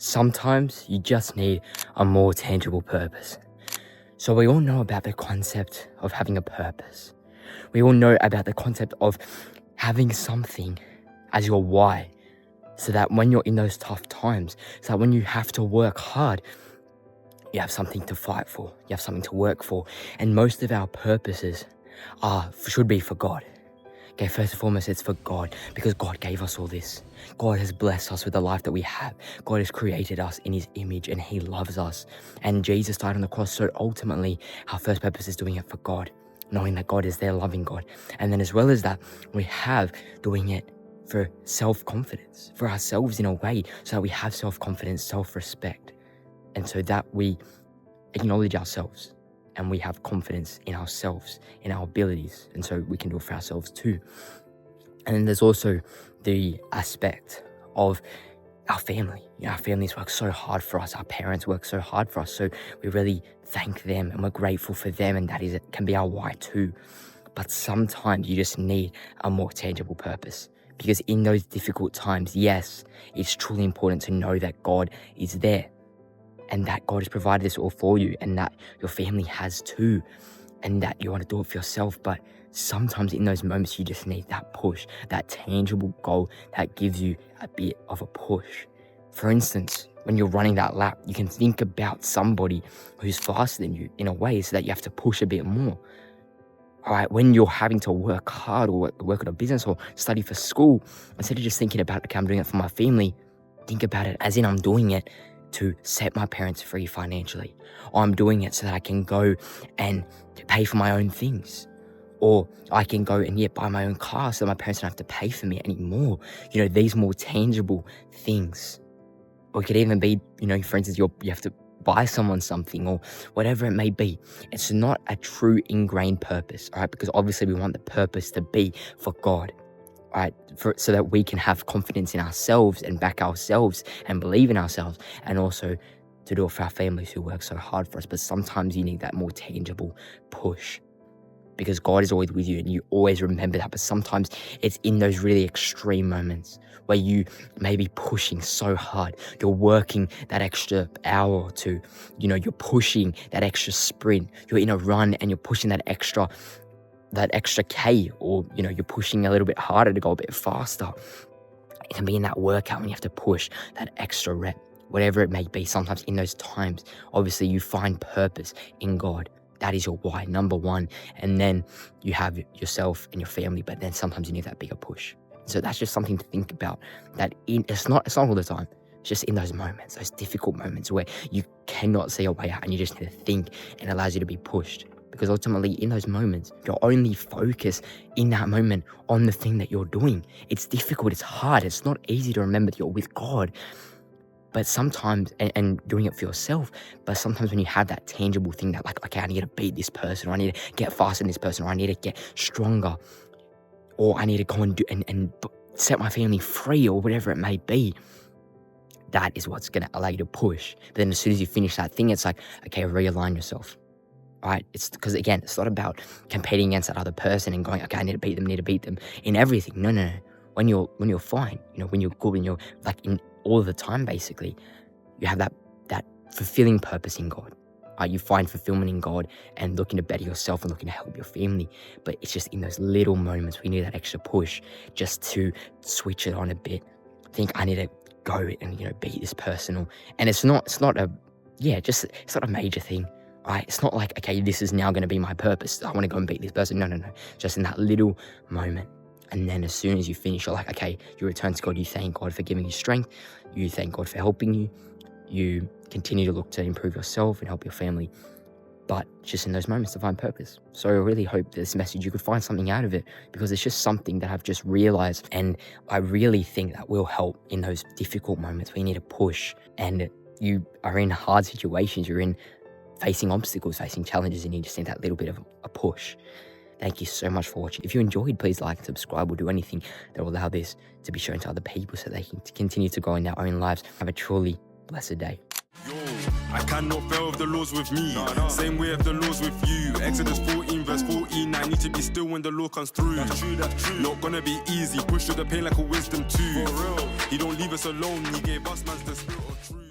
Sometimes you just need a more tangible purpose. So we all know about the concept of having a purpose. We all know about the concept of having something as your why, so that when you're in those tough times, so that when you have to work hard, you have something to fight for, you have something to work for. And most of our purposes should be for God. Okay, first and foremost, it's for God, because God gave us all this. God has blessed us with the life that we have. God has created us in his image and he loves us. And Jesus died on the cross, so ultimately our first purpose is doing it for God, knowing that God is there, loving God. And then as well as that, we have doing it for self-confidence, for ourselves in a way, so that we have self-confidence, self-respect. And so that we acknowledge ourselves and we have confidence in ourselves, in our abilities. And so we can do it for ourselves too. And then there's also the aspect of our family. You know, our families work so hard for us. Our parents work so hard for us. So we really thank them and we're grateful for them. And that can be our why too. But sometimes you just need a more tangible purpose. Because in those difficult times, yes, it's truly important to know that God is there. And that God has provided this all for you, and that your family has too, and that you want to do it for yourself. But sometimes in those moments, you just need that push, that tangible goal that gives you a bit of a push. For instance, when you're running that lap, you can think about somebody who's faster than you in a way, so that you have to push a bit more. All right, when you're having to work hard or work on a business or study for school, instead of just thinking about, okay, I'm doing it for my family, think about it as in I'm doing it to set my parents free financially, or I'm doing it so that I can go and pay for my own things, or I can go and buy my own car so that my parents don't have to pay for me anymore. You know, these more tangible things. Or it could even be, you know, for instance, you have to buy someone something or whatever it may be. It's not a true ingrained purpose, all right? Because obviously we want the purpose to be for God. Right, so that we can have confidence in ourselves and back ourselves and believe in ourselves, and also to do it for our families who work so hard for us. But sometimes you need that more tangible push, because God is always with you and you always remember that. But sometimes it's in those really extreme moments where you may be pushing so hard, you're working that extra hour or two, you know, you're pushing that extra sprint, you're in a run and you're pushing that extra K, or, you know, you're pushing a little bit harder to go a bit faster. It can be in that workout when you have to push that extra rep, whatever it may be. Sometimes in those times, obviously you find purpose in God. That is your why, number one. And then you have yourself and your family, but then sometimes you need that bigger push. So that's just something to think about, that it's not all the time. It's just in those moments, those difficult moments where you cannot see a way out and you just need to think, and it allows you to be pushed. Because ultimately, in those moments, you're only focused in that moment on the thing that you're doing. It's difficult, it's hard, it's not easy to remember that you're with God. But sometimes, and doing it for yourself, but sometimes when you have that tangible thing that, like, okay, I need to beat this person, or I need to get faster than this person, or I need to get stronger, or I need to go and do and set my family free, or whatever it may be, that is what's going to allow you to push. But then as soon as you finish that thing, it's like, okay, realign yourself. Right? It's because, again, it's not about competing against that other person and going, okay, I need to beat them in everything. No. When you're fine, you know, when you're good, when you're like in all of the time, basically, you have that fulfilling purpose in God. You find fulfillment in God and looking to better yourself and looking to help your family. But it's just in those little moments we need that extra push just to switch it on a bit. Think, I need to go and, you know, beat this person, and it's not a major thing. Right? It's not like, okay, this is now going to be my purpose. I want to go and beat this person. No. Just in that little moment. And then as soon as you finish, you're like, okay, you return to God. You thank God for giving you strength. You thank God for helping you. You continue to look to improve yourself and help your family. But just in those moments to find purpose. So I really hope this message, you could find something out of it, because it's just something that I've just realized. And I really think that will help in those difficult moments where you need to push and you are in hard situations. You're in facing obstacles, facing challenges, and you just need that little bit of a push. Thank you so much for watching. If you enjoyed, please like and subscribe, or do anything that will allow this to be shown to other people so they can continue to grow in their own lives. Have a truly blessed day. Yo, I cannot fail if the Lord's with me. No. Same way if the Lord's with you. Exodus 14 verse 14. I need to be still when the Lord comes through. That's true. Not gonna be easy. Push through the pain like a wisdom tooth. For real. He don't leave us alone. He gave us man's the spirit of truth.